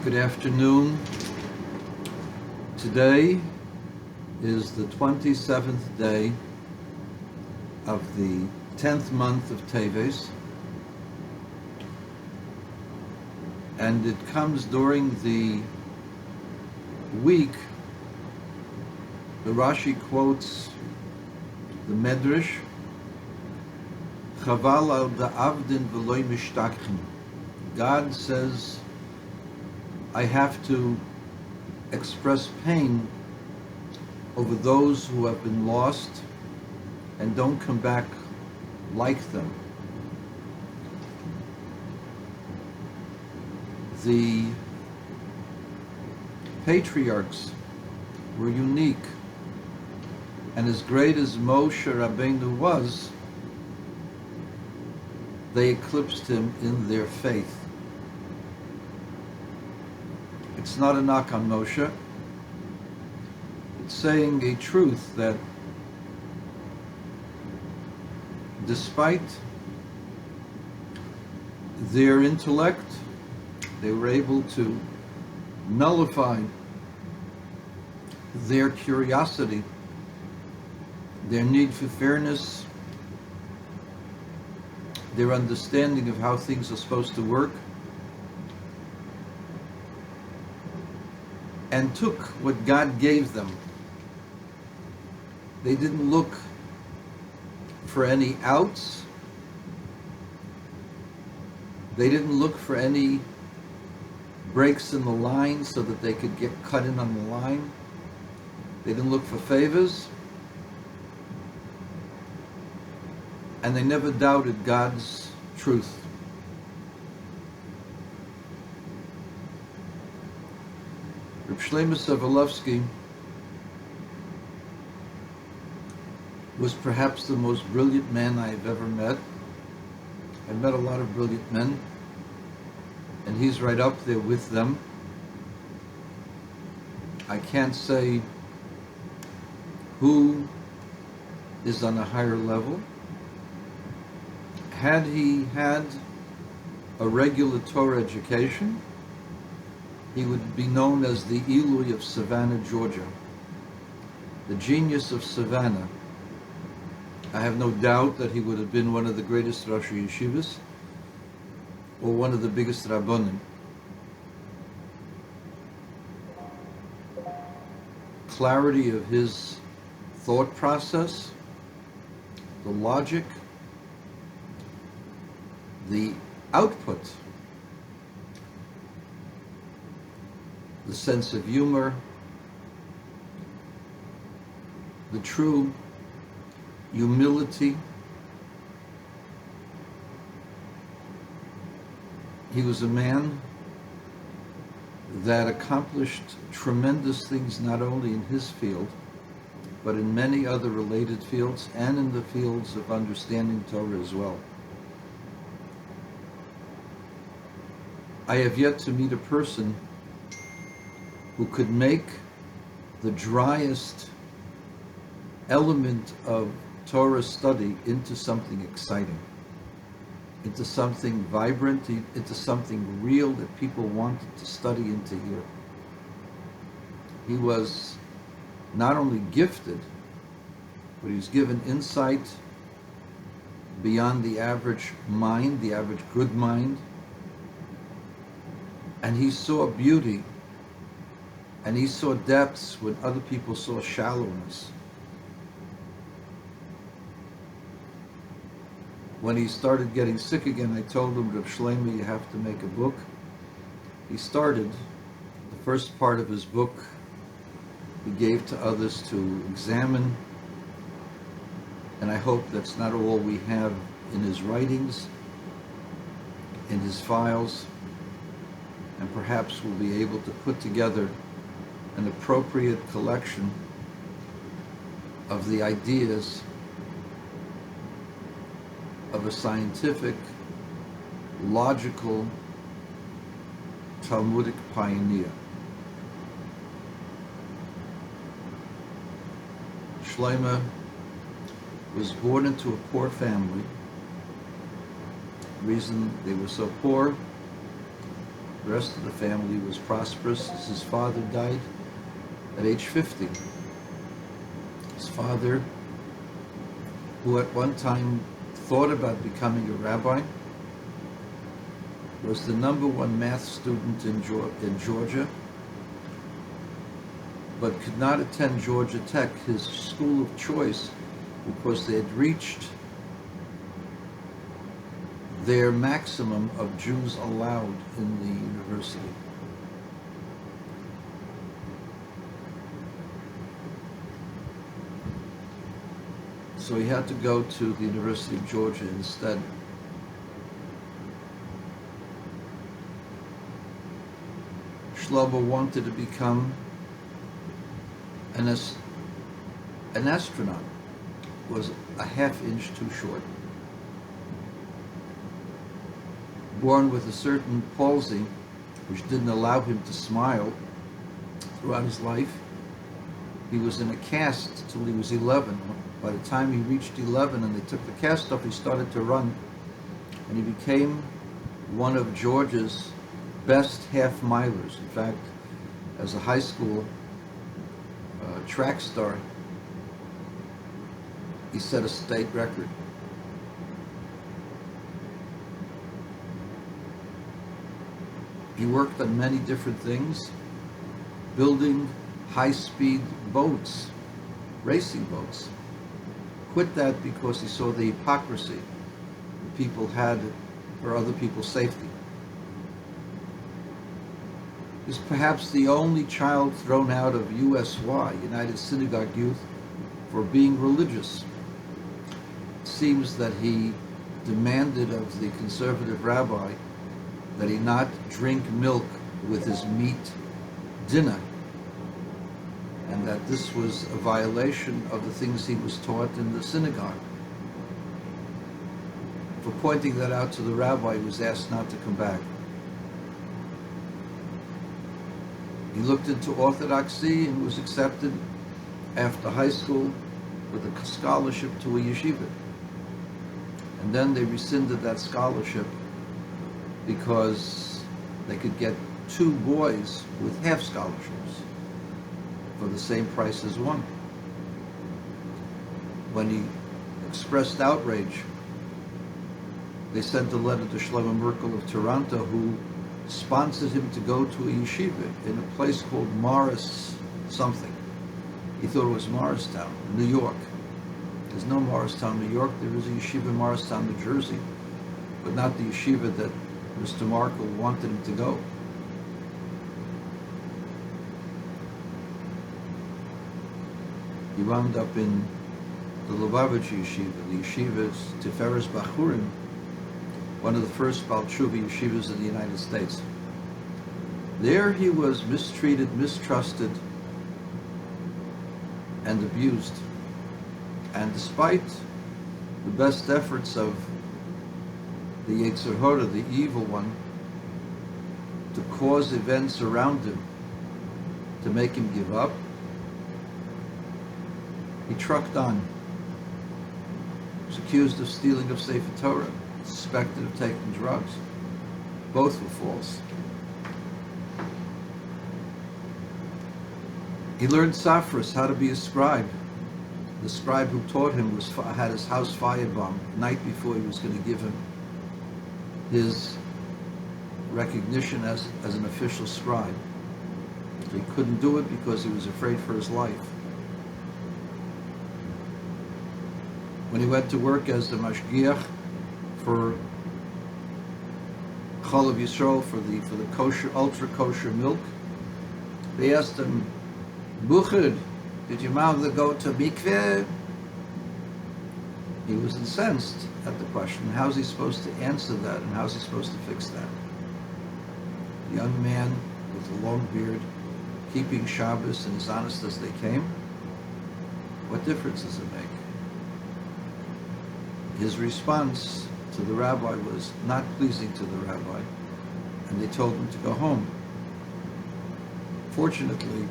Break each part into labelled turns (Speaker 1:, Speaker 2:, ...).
Speaker 1: Good afternoon. Today is the 27th day of the 10th month of Teves, and it comes during the week. The Rashi quotes the Medrash, Chaval al da'avdin v'loi mishtachim. God says, I have to express pain over those who have been lost and don't come back like them. The patriarchs were unique, and as great as Moshe Rabbeinu was, they eclipsed him in their faith. It's not a knock on Moshe. It's saying a truth that despite their intellect, they were able to nullify their curiosity, their need for fairness, their understanding of how things are supposed to work, and took what God gave them. They didn't look for any outs. They didn't look for any breaks in the line so that they could get cut in on the line. They didn't look for favors. And they never doubted God's truth. Shlomo Sawilowsky was perhaps the most brilliant man I've ever met. I've met a lot of brilliant men, and he's right up there with them. I can't say who is on a higher level. Had he had a regular Torah education, he would be known as the Eloi of Savannah, Georgia, the genius of Savannah. I have no doubt that he would have been one of the greatest Rosh Yeshivas or one of the biggest Rabbonim. Clarity of his thought process, the logic, the output, the sense of humor, the true humility. He was a man that accomplished tremendous things not only in his field, but in many other related fields and in the fields of understanding Torah as well. I have yet to meet a person who could make the driest element of Torah study into something exciting, into something vibrant, into something real that people wanted to study and to hear. He was not only gifted, but he was given insight beyond the average mind, the average good mind, and he saw beauty. And he saw depths when other people saw shallowness. When he started getting sick again, I told him, Reb Shlomo, you have to make a book. He started. The first part of his book he gave to others to examine. And I hope that's not all we have in his writings, in his files. And perhaps we'll be able to put together an appropriate collection of the ideas of a scientific, logical, Talmudic pioneer. Shlomo was born into a poor family. The reason they were so poor The rest of the family was prosperous. His father died at age 50. His father, who at one time thought about becoming a rabbi, was the #1 math student in Georgia, but could not attend Georgia Tech, his school of choice, because they had reached their maximum of Jews allowed in the university. So he had to go to the University of Georgia instead. Shlomo wanted to become an astronaut, was a half inch too short. Born with a certain palsy, which didn't allow him to smile throughout his life. He was in a cast till he was 11. By the time he reached 11 and they took the cast off, he started to run, and he became one of Georgia's best half-milers. In fact, as a high school track star, he set a state record. He worked on many different things, building high-speed boats, racing boats. Quit that because he saw the hypocrisy that people had for other people's safety. He's perhaps the only child thrown out of USY, United Synagogue Youth, for being religious. It seems that he demanded of the conservative rabbi that he not drink milk with his meat dinner, and that this was a violation of the things he was taught in the synagogue. For pointing that out to the rabbi, he was asked not to come back. He looked into orthodoxy and was accepted after high school with a scholarship to a yeshiva. And then they rescinded that scholarship because they could get 2 boys with half scholarships for the same price as one. When he expressed outrage, they sent a letter to Shlomo Merkel of Toronto, who sponsored him to go to a yeshiva in a place called Morris something. He thought it was Morristown, New York. There's no Morristown, New York. There is a yeshiva in Morristown, New Jersey, but not the yeshiva that Mr. Markle wanted him to go. He wound up in the Lubavitch yeshiva, the yeshiva's Tiferes Bachurim, one of the first Baal Tshuva yeshivas in the United States. There he was mistreated, mistrusted, and abused. And despite the best efforts of the Yetzer Hara, the evil one, to cause events around him to make him give up, he trucked on. He was accused of stealing of Sefer Torah, suspected of taking drugs. Both were false. He learned Safras, how to be a scribe. The scribe who taught him had his house firebombed the night before he was going to give him his recognition as an official scribe. He couldn't do it because he was afraid for his life. When he went to work as the mashgiach for Chalav Yisrael, for the kosher, ultra kosher milk, they asked him, "Buchad, did your mother go to mikveh?" He was incensed at the question. How's he supposed to answer that, and how's he supposed to fix that? The young man with a long beard, keeping Shabbos and as honest as they came, what difference does it make? His response to the rabbi was not pleasing to the rabbi, and they told him to go home. Fortunately,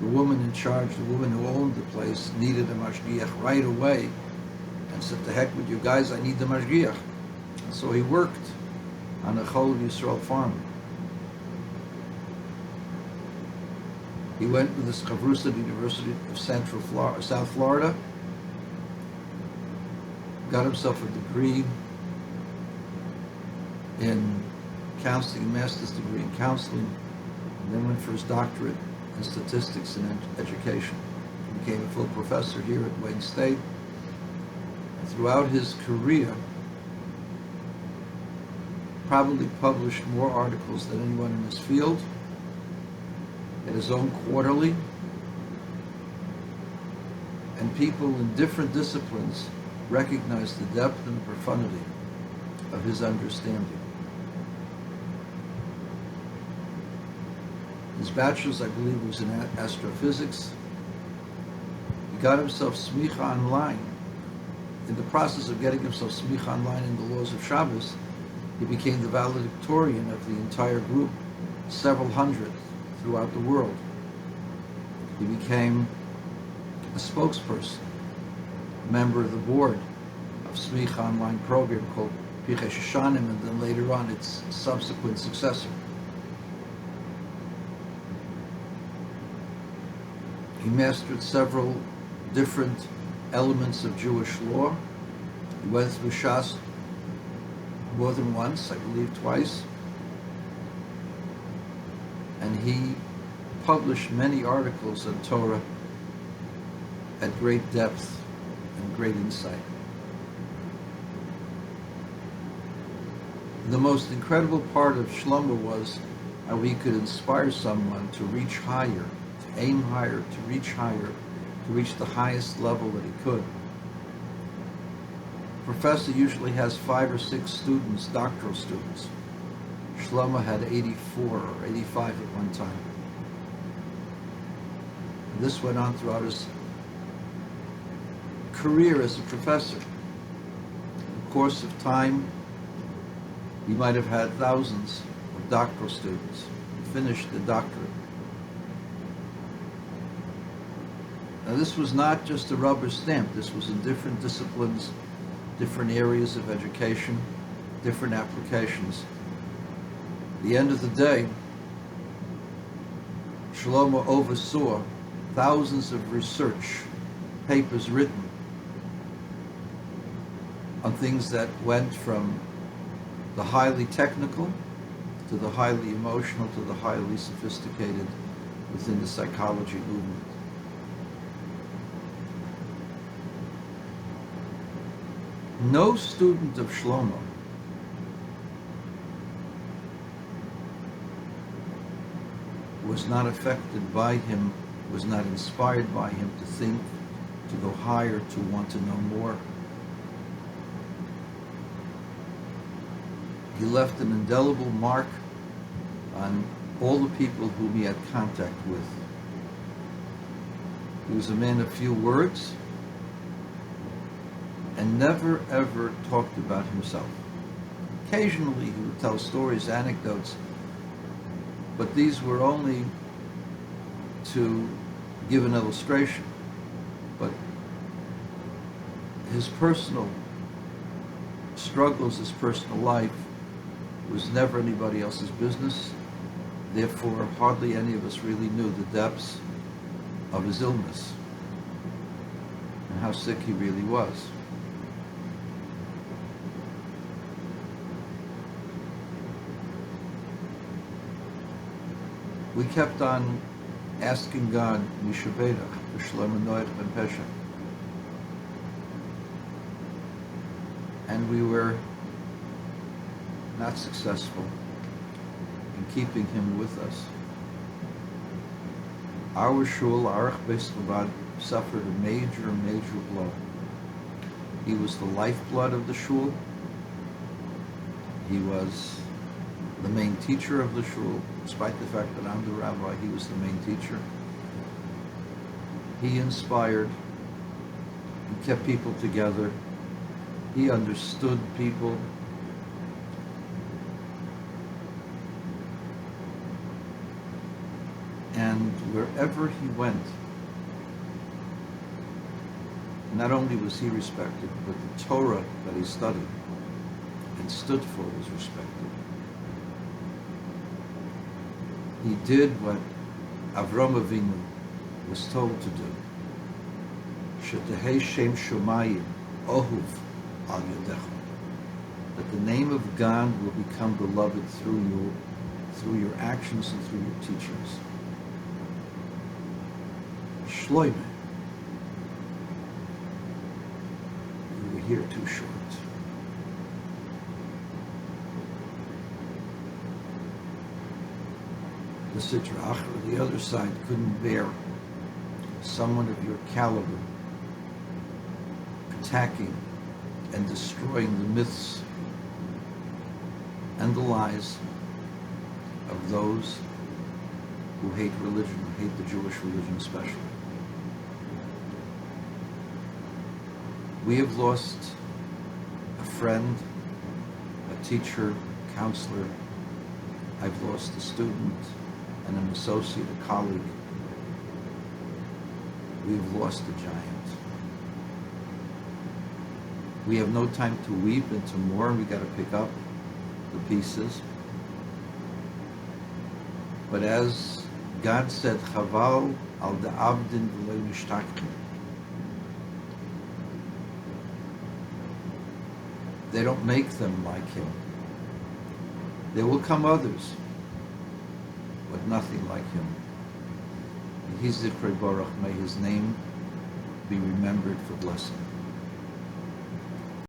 Speaker 1: the woman in charge, the woman who owned the place, needed a mashgiach right away, and said, "To heck with you guys, I need the mashgiach." And so he worked on a Chalav Yisrael farm. He went to the Chavrusa at the University of South Florida, got himself a degree in counseling, a master's degree in counseling, and then went for his doctorate in statistics and education. He became a full professor here at Wayne State. And throughout his career, probably published more articles than anyone in his field, at his own quarterly, and people in different disciplines recognized the depth and profundity of his understanding. His bachelor's, I believe, was in astrophysics. He got himself smicha online. In the process of getting himself smicha online in the laws of Shabbos, he became the valedictorian of the entire group, several hundred throughout the world. He became a spokesperson, a member of the board of Smicha online program called Pichesh Hashanim, and then later on its subsequent successor. He mastered several different elements of Jewish law. He went through Shas more than once, I believe twice, and he published many articles on Torah at great depth and great insight. The most incredible part of Shlomo was how he could inspire someone to reach higher, to aim higher, to reach the highest level that he could. A professor usually has 5 or 6 students, doctoral students. Shlomo had 84 or 85 at one time. And this went on throughout his career as a professor. In the course of time, he might have had thousands of doctoral students. He finished the doctorate. Now, this was not just a rubber stamp. This was in different disciplines, different areas of education, different applications. At the end of the day, Shlomo oversaw thousands of research papers written on things that went from the highly technical to the highly emotional to the highly sophisticated within the psychology movement. No student of Shlomo was not affected by him, was not inspired by him to think, to go higher, to want to know more. He left an indelible mark on all the people whom he had contact with. He was a man of few words and never ever talked about himself. Occasionally he would tell stories, anecdotes, but these were only to give an illustration. But his personal struggles, his personal life, was never anybody else's business. Therefore, hardly any of us really knew the depths of his illness and how sick he really was. We kept on asking God, Mishabedach, for Shlomo Noach ben Pesha. And we were not successful in keeping him with us. Our shul, our Beis Chabad, suffered a major blow. He was the lifeblood of the shul. He was the main teacher of the shul. Despite the fact that I'm the rabbi, he was the main teacher. He inspired. He kept people together. He understood people. And wherever he went, not only was he respected, but the Torah that he studied and stood for was respected. He did what Avram Avinu was told to do. Shetehei Shem Shomayim Ohuv Al Yadecha. That the name of God will become beloved through your actions and through your teachings. Shlomo, you were here too short. The Sitra Achra, the other side, couldn't bear someone of your caliber attacking and destroying the myths and the lies of those who hate religion, who hate the Jewish religion especially. We have lost a friend, a teacher, counselor. I've lost a student and an associate, a colleague. We've lost a giant. We have no time to weep and to mourn. We got to pick up the pieces. But as God said, Chaval al da'avdin v'lo nishtachnu. They don't make them like him. There will come others, but nothing like him. He's Zikrei Baruch, may his name be remembered for blessing.